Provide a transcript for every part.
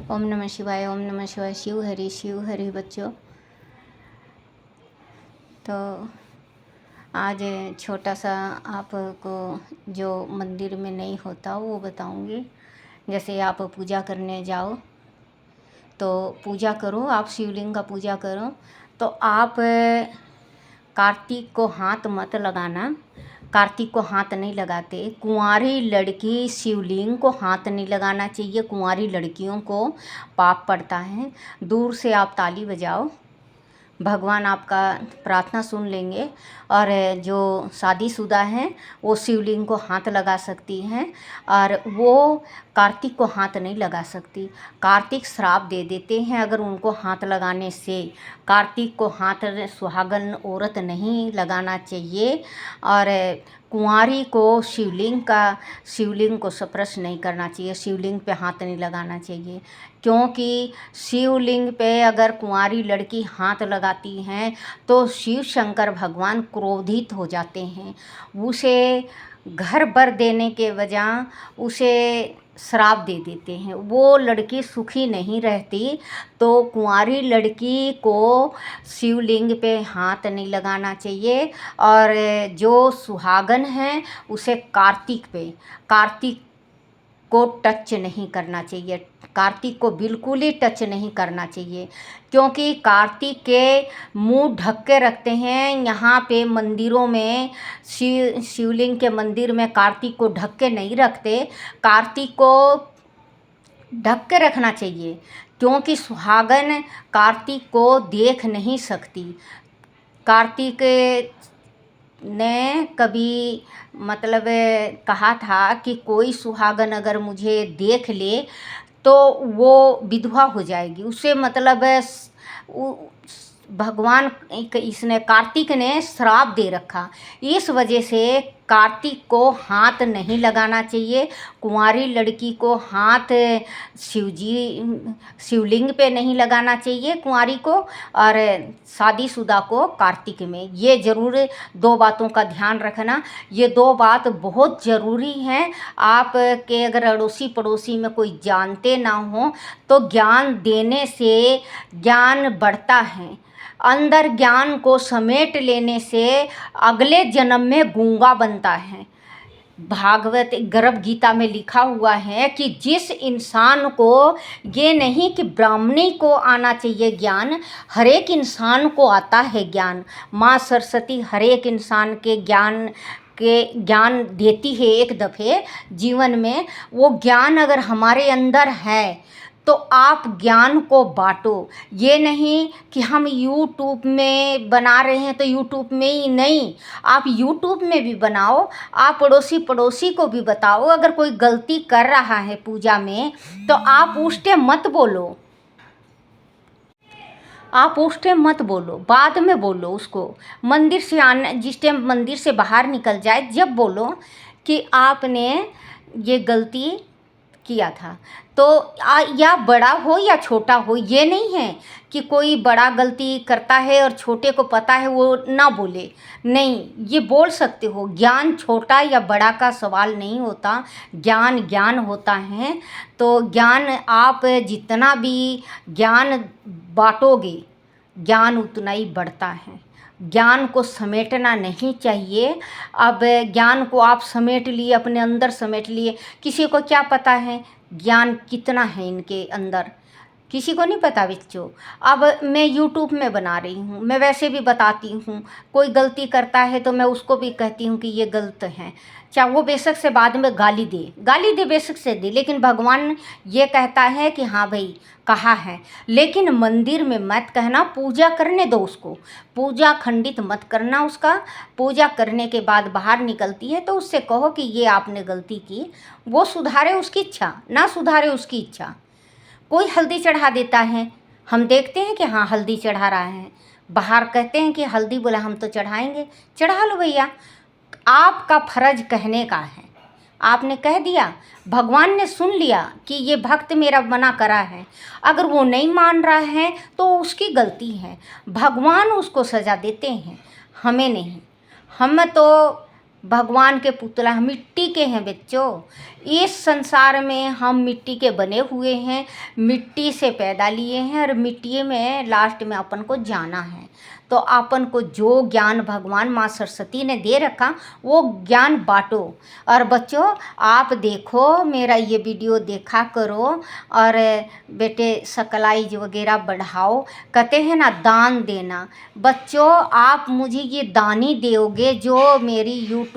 ओम नमः शिवाय। ओम नमः शिवाय। शिव हरि बच्चों। तो आज छोटा सा आपको जो मंदिर में नहीं होता वो बताऊंगी। जैसे आप पूजा करने जाओ तो पूजा करो, आप शिवलिंग का पूजा करो तो आप कार्तिक को हाथ मत लगाना। कार्तिक को हाथ नहीं लगाते। कुंवारी लड़की शिवलिंग को हाथ नहीं लगाना चाहिए। कुंवारी लड़कियों को पाप पड़ता है। दूर से आप ताली बजाओ, भगवान आपका प्रार्थना सुन लेंगे। और जो शादीशुदा हैं वो शिवलिंग को हाथ लगा सकती हैं और वो कार्तिक को हाथ नहीं लगा सकती। कार्तिक श्राप दे देते हैं अगर उनको हाथ लगाने से। कार्तिक को हाथ सुहागन औरत नहीं लगाना चाहिए। और कुंवारी को शिवलिंग को स्पर्श नहीं करना चाहिए। शिवलिंग पे हाथ नहीं लगाना चाहिए, क्योंकि शिवलिंग पे अगर कुंवारी लड़की हाथ लगाती हैं तो शिव शंकर भगवान क्रोधित हो जाते हैं। उसे घर भर देने के बजाय उसे श्राप दे देते हैं। वो लड़की सुखी नहीं रहती। तो कुंवारी लड़की को शिवलिंग पे हाथ नहीं लगाना चाहिए। और जो सुहागन हैं उसे कार्तिक को टच नहीं करना चाहिए। कार्तिक को बिल्कुल ही टच नहीं करना चाहिए, क्योंकि कार्तिक के मुंह ढक के रखते हैं। यहाँ पे मंदिरों में शिवलिंग के मंदिर में कार्तिक को ढक के नहीं रखते। कार्तिक को ढक के रखना चाहिए, क्योंकि सुहागन कार्तिक को देख नहीं सकती। कार्तिक ने कभी मतलब कहा था कि कोई सुहागन अगर मुझे देख ले तो वो विधवा हो जाएगी। उसे मतलब भगवान इसने कार्तिक ने श्राप दे रखा। इस वजह से कार्तिक को हाथ नहीं लगाना चाहिए। कुंवारी लड़की को हाथ शिवलिंग पे नहीं लगाना चाहिए कुंवारी को, और शादीशुदा को कार्तिक में। ये ज़रूर दो बातों का ध्यान रखना। ये दो बात बहुत ज़रूरी हैं। आप के अगर अड़ोसी पड़ोसी में कोई जानते ना हो तो ज्ञान देने से ज्ञान बढ़ता है। अंदर ज्ञान को समेट लेने से अगले जन्म में गूंगा बनता है। भागवत गर्भ गीता में लिखा हुआ है कि जिस इंसान को ये नहीं कि ब्राह्मणी को आना चाहिए ज्ञान, हर एक इंसान को आता है ज्ञान। माँ सरस्वती हर एक इंसान के ज्ञान देती है एक दफ़े जीवन में। वो ज्ञान अगर हमारे अंदर है तो आप ज्ञान को बांटो। ये नहीं कि हम यूट्यूब में बना रहे हैं तो यूट्यूब में ही नहीं, आप यूट्यूब में भी बनाओ। आप पड़ोसी को भी बताओ। अगर कोई गलती कर रहा है पूजा में तो आप उस टाइम मत बोलो। बाद में बोलो उसको। मंदिर से आना, जिस टाइम मंदिर से बाहर निकल जाए जब बोलो कि आपने ये गलती किया था। तो या बड़ा हो या छोटा हो, ये नहीं है कि कोई बड़ा गलती करता है और छोटे को पता है वो ना बोले। नहीं, ये बोल सकते हो। ज्ञान छोटा या बड़ा का सवाल नहीं होता, ज्ञान होता है। तो ज्ञान आप जितना भी ज्ञान बांटोगे ज्ञान उतना ही बढ़ता है। ज्ञान को समेटना नहीं चाहिए। अब ज्ञान को आप समेट लिए, अपने अंदर समेट लिए। किसी को क्या पता है ज्ञान कितना है इनके अंदर, किसी को नहीं पता बच्चों। अब मैं यूट्यूब में बना रही हूँ, मैं वैसे भी बताती हूँ। कोई गलती करता है तो मैं उसको भी कहती हूँ कि ये गलत है। चाहे वो बेशक से बाद में गाली दे बेशक से दे, लेकिन भगवान ये कहता है कि हाँ भाई कहा है। लेकिन मंदिर में मत कहना, पूजा करने दो उसको। पूजा खंडित मत करना उसका। पूजा करने के बाद बाहर निकलती है तो उससे कहो कि ये आपने गलती की। वो सुधारे उसकी इच्छा, ना सुधारे उसकी इच्छा। कोई हल्दी चढ़ा देता है, हम देखते हैं कि हाँ हल्दी चढ़ा रहा है, बाहर कहते हैं कि हल्दी, बोला हम तो चढ़ाएंगे। चढ़ा लो भैया, आपका फर्ज कहने का है। आपने कह दिया, भगवान ने सुन लिया कि ये भक्त मेरा मना करा है। अगर वो नहीं मान रहा है तो उसकी गलती है, भगवान उसको सज़ा देते हैं, हमें नहीं। हम तो भगवान के पुतला मिट्टी के हैं बच्चों। इस संसार में हम मिट्टी के बने हुए हैं, मिट्टी से पैदा लिए हैं और मिट्टी में लास्ट में अपन को जाना है। तो अपन को जो ज्ञान भगवान माँ सरस्वती ने दे रखा वो ज्ञान बांटो। और बच्चों आप देखो, मेरा ये वीडियो देखा करो और बेटे सकलाइज वगैरह बढ़ाओ। कहते हैं ना दान देना। बच्चों आप मुझे ये दानी दोगे जो मेरी यूट्यूब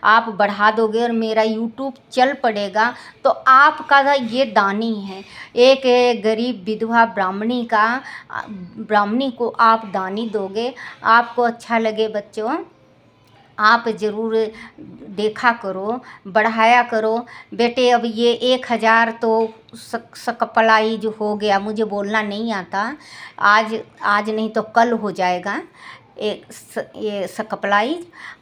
आप बढ़ा दोगे और मेरा यूट्यूब चल पड़ेगा, तो आपका ये दानी है। एक गरीब विधवा ब्राह्मणी को आप दानी दोगे, आपको अच्छा लगे बच्चों, आप ज़रूर देखा करो, बढ़ाया करो। बेटे अब ये 1000 तो सकपलाई जो हो गया, मुझे बोलना नहीं आता, आज नहीं तो कल हो जाएगा ये सकपलाई।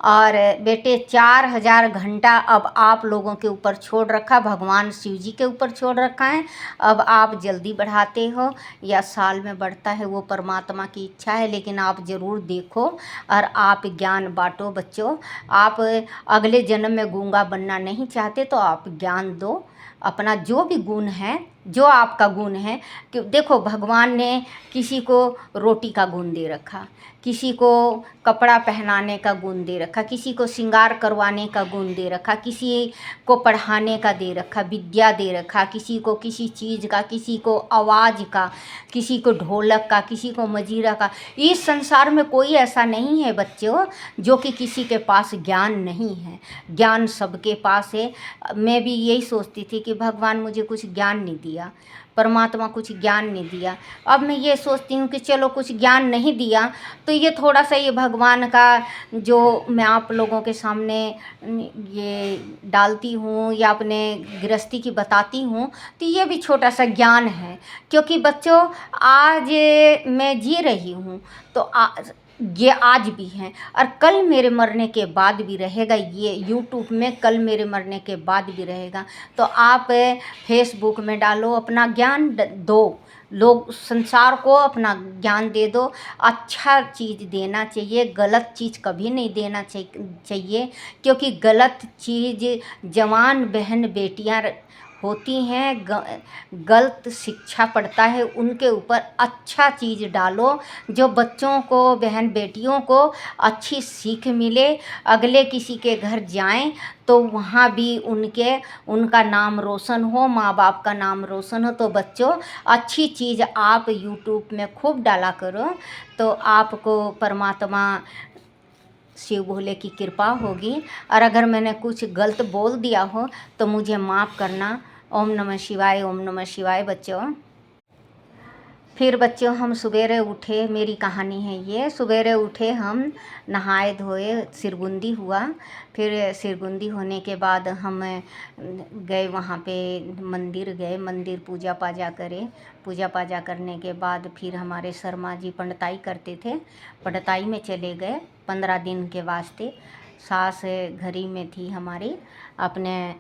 और बेटे 4000 घंटा अब आप लोगों के ऊपर छोड़ रखा, भगवान शिव जी के ऊपर छोड़ रखा है। अब आप जल्दी बढ़ाते हो या साल में बढ़ता है वो परमात्मा की इच्छा है, लेकिन आप ज़रूर देखो और आप ज्ञान बांटो बच्चों। आप अगले जन्म में गूंगा बनना नहीं चाहते तो आप ज्ञान दो, अपना जो भी गुण है, जो आपका गुण है। कि देखो भगवान ने किसी को रोटी का गुण दे रखा, किसी को कपड़ा पहनाने का गुण दे रखा, किसी को श्रृंगार करवाने का गुण दे रखा, किसी को पढ़ाने का दे रखा, विद्या दे रखा, किसी को किसी चीज़ का, किसी को आवाज़ का, किसी को ढोलक का, किसी को मजीरा का। इस संसार में कोई ऐसा नहीं है बच्चों जो कि किसी के पास ज्ञान नहीं है। ज्ञान सबके पास है। मैं भी यही सोचती थी कि भगवान मुझे कुछ ज्ञान नहीं दिया, परमात्मा कुछ ज्ञान नहीं दिया। अब मैं ये सोचती हूँ कि चलो कुछ ज्ञान नहीं दिया तो ये थोड़ा सा ये भगवान का जो मैं आप लोगों के सामने ये डालती हूँ या अपने गृहस्थी की बताती हूँ, तो ये भी छोटा सा ज्ञान है। क्योंकि बच्चों आज मैं जी रही हूँ तो ये आज भी हैं और कल मेरे मरने के बाद भी रहेगा। ये यूट्यूब में कल मेरे मरने के बाद भी रहेगा। तो आप फेसबुक में डालो, अपना ज्ञान दो, लोग संसार को अपना ज्ञान दे दो। अच्छा चीज़ देना चाहिए, गलत चीज़ कभी नहीं देना चाहिए। क्योंकि गलत चीज़ जवान बहन बेटियां होती हैं, गलत शिक्षा पड़ता है उनके ऊपर। अच्छा चीज़ डालो जो बच्चों को, बहन बेटियों को अच्छी सीख मिले, अगले किसी के घर जाएं तो वहाँ भी उनका नाम रोशन हो, माँ बाप का नाम रोशन हो। तो बच्चों अच्छी चीज़ आप यूट्यूब में खूब डाला करो, तो आपको परमात्मा शिव भोले की कृपा होगी। और अगर मैंने कुछ गलत बोल दिया हो तो मुझे माफ़ करना। ओम नमः शिवाय, ओम नमः शिवाय बच्चों। फिर बच्चों हम सवेरे उठे, मेरी कहानी है ये। सवेरे उठे हम, नहाए धोए, सिरगुंदी हुआ। फिर सिरगुंदी होने के बाद हम गए वहाँ पे मंदिर गए, मंदिर पूजा पाजा करे। पूजा पाजा करने के बाद फिर हमारे शर्मा जी पंडिताई करते थे, पंडिताई में चले गए 15 दिन के वास्ते। सास घरी में थी हमारी, अपने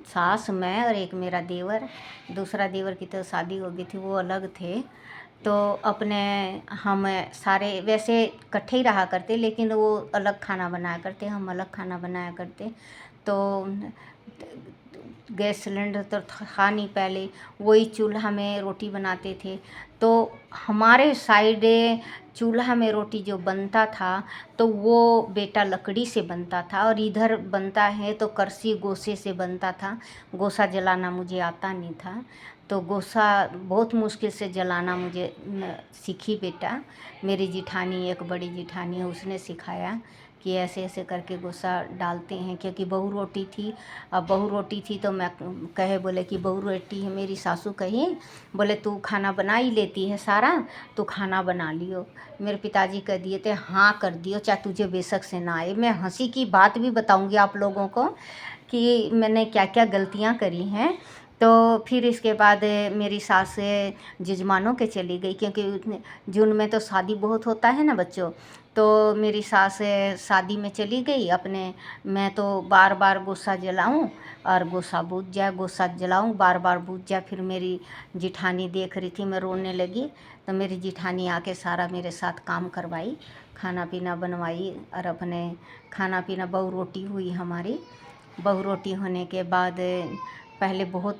सास, मैं और एक मेरा देवर। दूसरा देवर की तो शादी हो गई थी, वो अलग थे। तो अपने हम सारे वैसे इकट्ठे ही रहा करते, लेकिन वो अलग खाना बनाया करते, हम अलग खाना बनाया करते। तो गैस सिलेंडर तो था नहीं पहले, वही चूल्हा में रोटी बनाते थे। तो हमारे साइड चूल्हा में रोटी जो बनता था तो वो बेटा लकड़ी से बनता था, और इधर बनता है तो करसी गोसे से बनता था। गोसा जलाना मुझे आता नहीं था, तो गोसा बहुत मुश्किल से जलाना मुझे सीखी बेटा। मेरी जिठानी, एक बड़ी जिठानी है, उसने सिखाया कि ऐसे ऐसे करके गोसा डालते हैं। क्योंकि बहू रोटी थी, अब बहू रोटी थी तो मैं कहे बोले कि बहू रोटी है, मेरी सासू कही बोले तू खाना बना ही लेती है सारा, तो खाना बना लियो। मेरे पिताजी कह दिए थे हाँ कर दियो, चाहे तुझे बेशक से ना आए। मैं हंसी की बात भी बताऊंगी आप लोगों को कि मैंने क्या क्या गलतियां करी हैं। तो फिर इसके बाद मेरी सास जजमानों के चली गई, क्योंकि जून में तो शादी बहुत होता है ना बच्चों। तो मेरी सास शादी में चली गई अपने। मैं तो बार बार गोसा जलाऊं और गोसा बुझ जाए, गोसा जलाऊं बार बार बुझ जाए। फिर मेरी जिठानी देख रही थी, मैं रोने लगी। तो मेरी जिठानी आके सारा मेरे साथ काम करवाई, खाना पीना बनवाई। और अपने खाना पीना बहु रोटी हुई हमारी। बहु रोटी होने के बाद पहले बहुत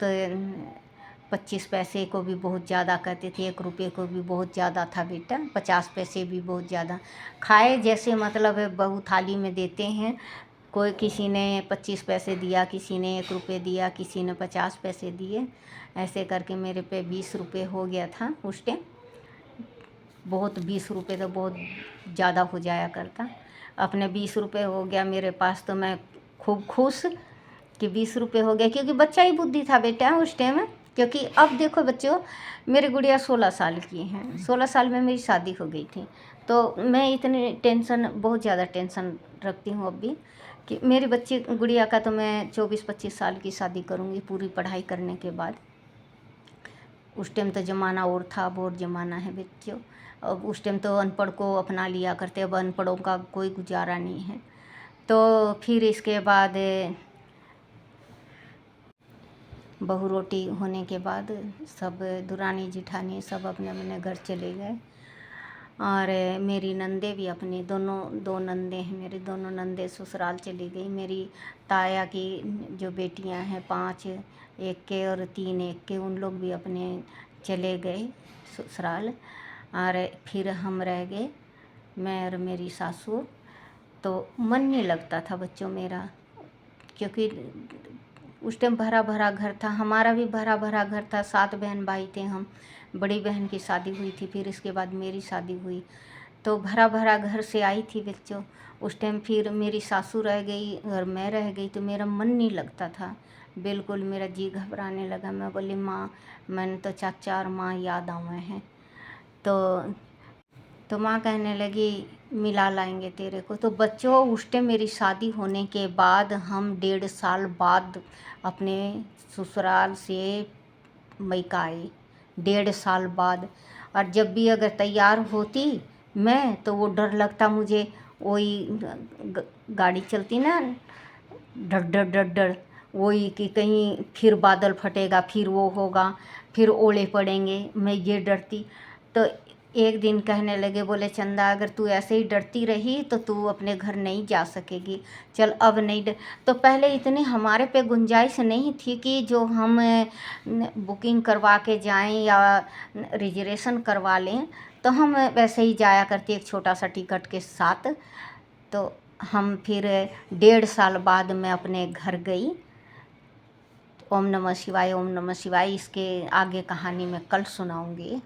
25 पैसे को भी बहुत ज़्यादा कहते थे, 1 रुपये को भी बहुत ज़्यादा था बेटा, 50 पैसे भी बहुत ज़्यादा। खाए जैसे मतलब बहु थाली में देते हैं, कोई किसी ने 25 पैसे दिया, किसी ने 1 रुपये दिया, किसी ने 50 पैसे दिए। ऐसे करके मेरे पे 20 रुपये हो गया था उस टाइम। बहुत 20 रुपये तो बहुत ज़्यादा हो जाया करता। अपने 20 रुपये हो गया मेरे पास, तो मैं खूब खुश कि 20 रुपये हो गया, क्योंकि बच्चा ही बुद्धि था बेटा उस टाइम। क्योंकि अब देखो बच्चों, मेरी गुड़िया 16 साल की हैं, 16 साल में मेरी शादी हो गई थी। तो मैं इतनी टेंशन, बहुत ज़्यादा टेंशन रखती हूँ अब भी कि मेरी बच्ची गुड़िया का तो मैं 24-25 साल की शादी करूँगी पूरी पढ़ाई करने के बाद। उस टाइम तो ज़माना और था, अब और ज़माना है बच्चों। अब उस टाइम तो अनपढ़ को अपना लिया करते, अब अनपढ़ों का कोई गुजारा नहीं है। तो फिर इसके बाद बहु रोटी होने के बाद सब दुरानी जिठानी सब अपने अपने घर चले गए। और मेरी नंदे भी अपनी दो नंदे हैं मेरी, दोनों नंदे ससुराल चली गई। मेरी ताया की जो बेटियां हैं 5, एक के और 3 एक के, उन लोग भी अपने चले गए ससुराल। और फिर हम रह गए, मैं और मेरी सासू। तो मन नहीं लगता था बच्चों मेरा, क्योंकि उस टाइम भरा भरा घर था, हमारा भी भरा भरा घर था। 7 बहन भाई थे हम। बड़ी बहन की शादी हुई थी, फिर इसके बाद मेरी शादी हुई। तो भरा भरा घर से आई थी बच्चों उस टाइम। फिर मेरी सासू रह गई और मैं रह गई, तो मेरा मन नहीं लगता था बिल्कुल। मेरा जी घबराने लगा। मैं बोली माँ, मैंने तो चाचा और माँ याद आए हैं। तो माँ कहने लगी मिला लाएंगे तेरे को। तो बच्चों उस टाइम मेरी शादी होने के बाद हम 1.5 साल बाद अपने ससुराल से मैका आए, 1.5 साल बाद। और जब भी अगर तैयार होती मैं, तो वो डर लगता मुझे। वही गाड़ी चलती ना, डर डर डर डर, वही कि कहीं फिर बादल फटेगा, फिर वो होगा, फिर ओले पड़ेंगे, मैं ये डरती। तो एक दिन कहने लगे, बोले चंदा अगर तू ऐसे ही डरती रही तो तू अपने घर नहीं जा सकेगी, चल अब नहीं डर। तो पहले इतनी हमारे पे गुंजाइश नहीं थी कि जो हम बुकिंग करवा के जाएं या रिजर्वेशन करवा लें। तो हम वैसे ही जाया करते एक छोटा सा टिकट के साथ। तो हम फिर 1.5 साल बाद मैं अपने घर गई। ओम नमः शिवाय, ओम नमः शिवाय। इसके आगे कहानी मैं कल सुनाऊंगी।